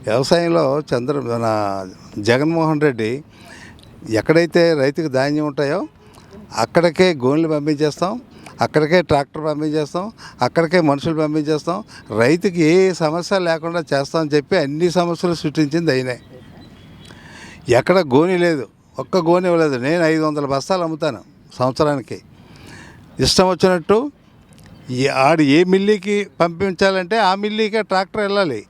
వ్యవసాయంలో మన జగన్మోహన్ రెడ్డి ఎక్కడైతే రైతుకు ధాన్యం ఉంటాయో అక్కడికే గోన్లు పంపించేస్తాం, అక్కడికే ట్రాక్టర్ పంపించేస్తాం, అక్కడికే మనుషులు పంపించేస్తాం, రైతుకి ఏ సమస్య లేకుండా చేస్తామని చెప్పి అన్ని సమస్యలు సృష్టించింది అయినాయి. ఎక్కడ గోని లేదు, ఒక్క గోని ఇవ్వలేదు. నేను 500 బస్తాలు అమ్ముతాను సంవత్సరానికి. ఇష్టం వచ్చినట్టు ఆడు ఏ మిల్లీకి పంపించాలంటే ఆ మిల్లీకే ట్రాక్టర్ వెళ్ళాలి.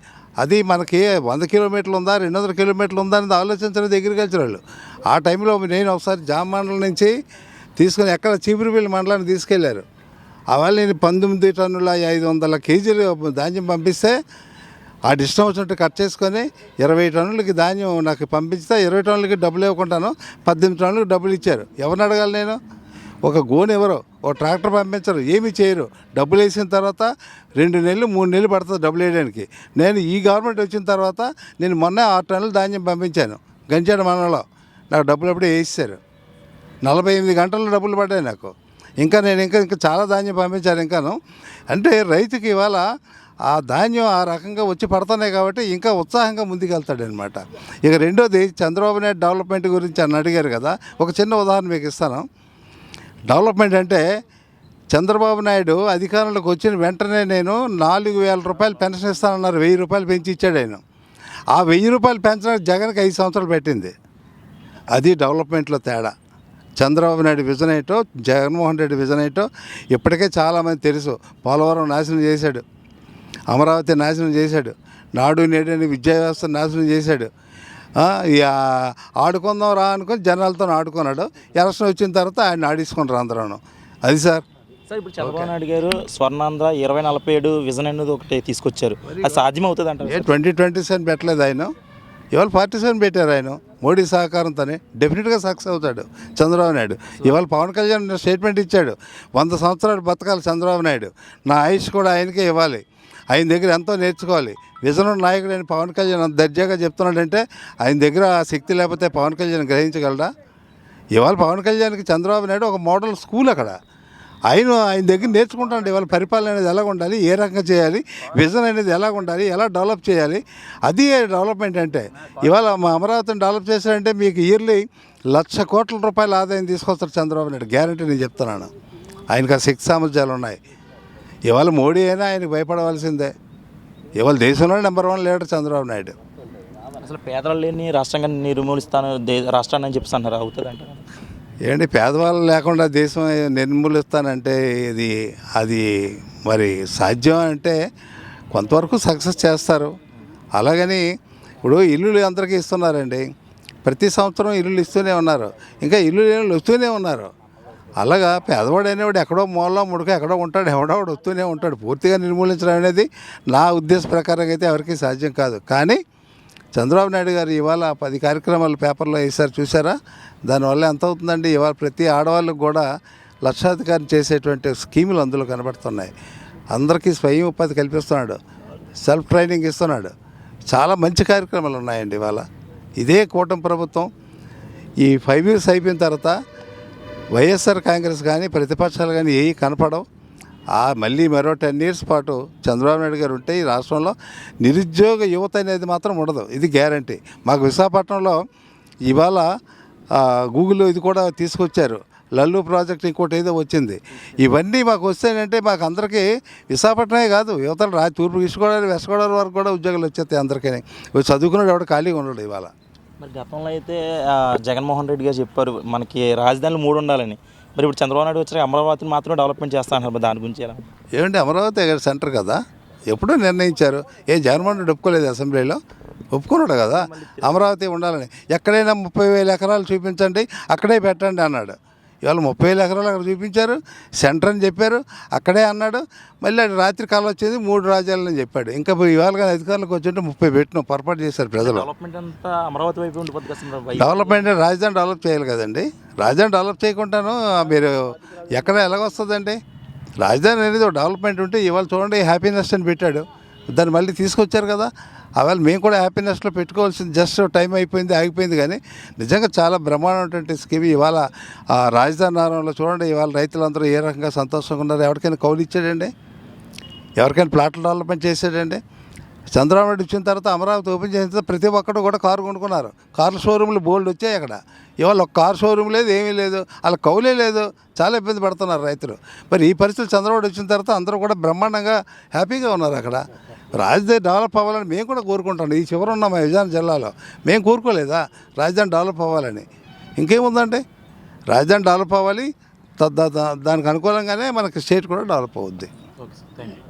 అది మనకి 100 కిలోమీటర్లు ఉందా 200 కిలోమీటర్లు ఉందా అనేది ఆలోచించలేదు అగ్రికల్చర్ వాళ్ళు. ఆ టైంలో నేను ఒకసారి జామ మండలం నుంచి తీసుకుని ఎక్కడ చీపురుపల్లి మండలాన్ని తీసుకెళ్లారు. అవాళ నేను 19 టన్నుల 500 కేజీలు ధాన్యం పంపిస్తే ఆ ఇష్టం వచ్చినట్టు కట్ చేసుకొని 20 టన్నులకి ధాన్యం నాకు పంపిస్తే 20 టన్నులకి డబ్బులు ఇవ్వకుండాను 18 టన్నులకి డబ్బులు ఇచ్చారు. ఎవరిని అడగాలి నేను? ఒక గోను ఎవరో, ఒక ట్రాక్టర్ పంపించరు, ఏమీ చేయరు. డబ్బులు వేసిన తర్వాత 2 నెలలు 3 నెలలు పడుతుంది డబ్బులు వేయడానికి. నేను ఈ గవర్నమెంట్ వచ్చిన తర్వాత నేను మొన్న 6 టన్నులు ధాన్యం పంపించాను గంజాడ మండలంలో. నాకు డబ్బులు అప్పుడే వేసేసారు. 48 గంటల్లో డబ్బులు పడ్డాయి నాకు. ఇంకా నేను ఇంకా చాలా ధాన్యం పంపించాను ఇంకాను. అంటే రైతుకి ఇవాళ ఆ ధాన్యం ఆ రకంగా వచ్చి పడుతున్నాయి కాబట్టి ఇంకా ఉత్సాహంగా ముందుకెళ్తాడనమాట. ఇక రెండోది చంద్రబాబు నాయుడు డెవలప్మెంట్ గురించి అని అడిగారు కదా. ఒక చిన్న ఉదాహరణ మీకు ఇస్తాను. డెవలప్మెంట్ అంటే చంద్రబాబు నాయుడు అధికారంలోకి వచ్చిన వెంటనే నేను 4,000 రూపాయలు పెన్షన్ ఇస్తానన్నారు. 1,000 రూపాయలు పెంచి ఇచ్చాడు ఆయన. ఆ 1,000 రూపాయలు పెంచడానికి జగన్కి 5 సంవత్సరాలు పెట్టింది. అది డెవలప్మెంట్లో తేడా. చంద్రబాబు నాయుడు విజన్ ఏంటో, జగన్మోహన్ రెడ్డి విజన్ ఏంటో ఇప్పటికే చాలామంది తెలుసు. పోలవరం నాశనం చేశాడు, అమరావతి నాశనం చేశాడు, నాడు నేడు అని విద్యా వ్యవస్థ నాశనం చేశాడు. ఆడుకుందాం రా అనుకుని జనాలతో ఆడుకున్నాడు. ఎలక్షన్ వచ్చిన తర్వాత ఆయన ఆడించుకున్నారు అందరూ. అది సార్. ఇప్పుడు చంద్రబాబు నాయుడు గారు స్వర్ణాంధ్ర 2047 విజన్ అనేది ఒకటి తీసుకొచ్చారు. అది సాధ్యం అవుతుంది అంటే 2027 పెట్టలేదు ఆయన, ఇవాళ 47 పెట్టారు ఆయన. మోడీ సహకారంతోనే డెఫినెట్గా సక్సెస్ అవుతాడు చంద్రబాబు నాయుడు. ఇవాళ పవన్ కళ్యాణ్ స్టేట్మెంట్ ఇచ్చాడు, 100 సంవత్సరాలు బతకాలి చంద్రబాబు నాయుడు, నా ఆయుష్ కూడా ఆయనకే ఇవ్వాలి, ఆయన దగ్గర ఎంతో నేర్చుకోవాలి. విజన్ నాయకుడు అయిన పవన్ కళ్యాణ్ అంత దర్జాగా చెప్తున్నాడంటే ఆయన దగ్గర ఆ శక్తి లేకపోతే పవన్ కళ్యాణ్ గ్రహించగలడా? ఇవాళ పవన్ కళ్యాణ్కి చంద్రబాబు నాయుడు ఒక మోడల్ స్కూల్. అక్కడ ఆయన దగ్గర నేర్చుకుంటాడు ఇవాళ పరిపాలన అనేది ఎలా ఉండాలి, ఏ రకంగా చేయాలి, విజన్ అనేది ఎలా ఉండాలి, ఎలా డెవలప్ చేయాలి. అది డెవలప్మెంట్ అంటే. ఇవాళ మా అమరావతిని డెవలప్ చేశారంటే మీకు ఇయర్లీ 1,00,000 కోట్ల రూపాయల ఆదాయం తీసుకొస్తారు చంద్రబాబు నాయుడు. గ్యారంటీ నేను చెప్తున్నాను. ఆయనకు ఆ శక్తి సామర్థ్యాలు ఉన్నాయి. ఇవాళ మోడీ అయినా ఆయనకు భయపడవలసిందే. ఇవాళ దేశంలో నెంబర్ 1 లీడర్ చంద్రబాబు నాయుడు. అసలు పేదలు లేని రాష్ట్రంగా నిర్మూలిస్తాను రాష్ట్రాన్ని అని చెప్పి అన్నారు. అవుతుంది అంటే ఏంటి, పేదవాళ్ళు లేకుండా దేశం నిర్మూలిస్తానంటే అది మరి సాధ్యం అంటే కొంతవరకు సక్సెస్ చేస్తారు. అలాగని ఇప్పుడు ఇల్లులు అందరికీ ఇస్తున్నారండి. ప్రతి సంవత్సరం ఇల్లులు ఇస్తూనే ఉన్నారు, ఇంకా ఇల్లు వస్తూనే ఉన్నారు. అలాగా పేదవాడు అనేవాడు ఎక్కడో మూలలో ముడక ఎక్కడో ఉంటాడు, ఎవడోవాడు వస్తూనే ఉంటాడు. పూర్తిగా నిర్మూలించడం అనేది నా ఉద్దేశ ప్రకారం అయితే ఎవరికీ సాధ్యం కాదు. కానీ చంద్రబాబు నాయుడు గారు ఇవాళ 10 కార్యక్రమాలు పేపర్లో వేశారు, చూసారా? దానివల్ల ఎంత అవుతుందండి? ఇవాళ ప్రతి ఆడవాళ్ళకు కూడా లక్షాధికారం చేసేటువంటి స్కీములు అందులో కనబడుతున్నాయి. అందరికీ స్వయం ఉపాధి కల్పిస్తున్నాడు, సెల్ఫ్ ట్రైనింగ్ ఇస్తున్నాడు. చాలా మంచి కార్యక్రమాలు ఉన్నాయండి ఇవాళ. ఇదే కూటమి ప్రభుత్వం ఈ 5 years అయిపోయిన తర్వాత వైఎస్ఆర్ కాంగ్రెస్ కానీ ప్రతిపక్షాలు కానీ ఏవి కనపడవు. మళ్ళీ మరో 10 years పాటు చంద్రబాబు నాయుడు గారు ఉంటే ఈ రాష్ట్రంలో నిరుద్యోగ యువత అనేది మాత్రం ఉండదు. ఇది గ్యారంటీ. మాకు విశాఖపట్నంలో ఇవాళ గూగుల్ ఇది కూడా తీసుకొచ్చారు, లల్లు ప్రాజెక్ట్ ఇంకోటి ఏదో వచ్చింది. ఇవన్నీ మాకు వస్తాయంటే మాకు అందరికీ విశాఖపట్నమే కాదు, యువతలు తూర్పు ఈస్ట్ గోదావరి వెస్ట్ గోదావరి వరకు కూడా ఉద్యోగాలు వచ్చేస్తాయి అందరికీ. చదువుకున్నాడు ఎవడు ఖాళీగా ఉండడు ఇవాళ. మరి గతంలో అయితే జగన్మోహన్ రెడ్డి గారు చెప్పారు మనకి రాజధానులు 3 ఉండాలని. మరి ఇప్పుడు చంద్రబాబు నాయుడు వచ్చాక అమరావతిని మాత్రం డెవలప్మెంట్ చేస్తా అంటారు. దాని గురించి ఎలా? ఏమంటే అమరావతి సెంటర్ కదా, ఎప్పుడూ నిర్ణయించారు. జగన్మోహన్ రెడ్డి ఒప్పుకోలేదు, అసెంబ్లీలో ఒప్పుకున్నాడు కదా అమరావతి ఉండాలని. ఎక్కడైనా 30,000 ఎకరాలు చూపించండి అక్కడే పెట్టండి అన్నాడు. ఇవాళ 30,000 ఎకరాలు అక్కడ చూపించారు, సెంటర్ అని చెప్పారు, అక్కడే అన్నాడు. మళ్ళీ రాత్రి కాలం వచ్చింది 3 రాజ్యాలని చెప్పాడు. ఇంకా ఇవాళ కానీ అధికారులకు వచ్చింటే 30 పెట్టినాం, పొరపాటు చేశారు ప్రజలు. డెవలప్మెంట్ అంతా అమరావతి వైపు ఉండిపోతుంది. డెవలప్మెంట్ రాజధాని డెవలప్ చేయాలి కదండి. రాజధాని డెవలప్ చేయకుండాను మీరు ఎక్కడ ఎలాగొస్తుందండి? రాజధాని అనేది డెవలప్మెంట్ ఉంటే ఇవాళ చూడండి హ్యాపీనెస్ అని పెట్టాడు, దాన్ని మళ్ళీ తీసుకొచ్చారు కదా. అవాళ మేము కూడా హ్యాపీనెస్లో పెట్టుకోవాల్సింది, జస్ట్ టైం అయిపోయింది ఆగిపోయింది. కానీ నిజంగా చాలా బ్రహ్మాండమైనటువంటి స్కీమ్. ఇవాళ రాజధాని నగరంలో చూడండి ఇవాళ రైతులందరూ ఏ రకంగా సంతోషంగా ఉన్నారు. ఎవరికైనా కౌలు ఇచ్చాడండి? ఎవరికైనా ప్లాట్ల డెవలప్మెంట్ చేశాడండి? చంద్రబాబు నాయుడు వచ్చిన తర్వాత అమరావతి ఓపెన్ చేసిన తర్వాత ప్రతి ఒక్కరు కూడా కారు కొనుక్కున్నారు. కార్ల షోరూమ్లు బోల్డ్ వచ్చాయి అక్కడ. ఇవాళ ఒక కారు షోరూమ్ లేదు, ఏమీ లేదు, వాళ్ళ కౌలే లేదు. చాలా ఇబ్బంది పడుతున్నారు రైతులు. మరి ఈ పరిస్థితులు చంద్రబాబు వచ్చిన తర్వాత అందరూ కూడా బ్రహ్మాండంగా హ్యాపీగా ఉన్నారు అక్కడ. రాజధాని డెవలప్ అవ్వాలని మేము కూడా కోరుకుంటాం. ఈ చివర ఉన్న మా విజయనగరం జిల్లాలో మేము కోరుకోలేదా రాజధాని డెవలప్ అవ్వాలని? ఇంకేముందంటే రాజధాని డెవలప్ అవ్వాలి, దానికి అనుకూలంగానే మనకి స్టేట్ కూడా డెవలప్ అవుద్ది. Okay sir, thank you.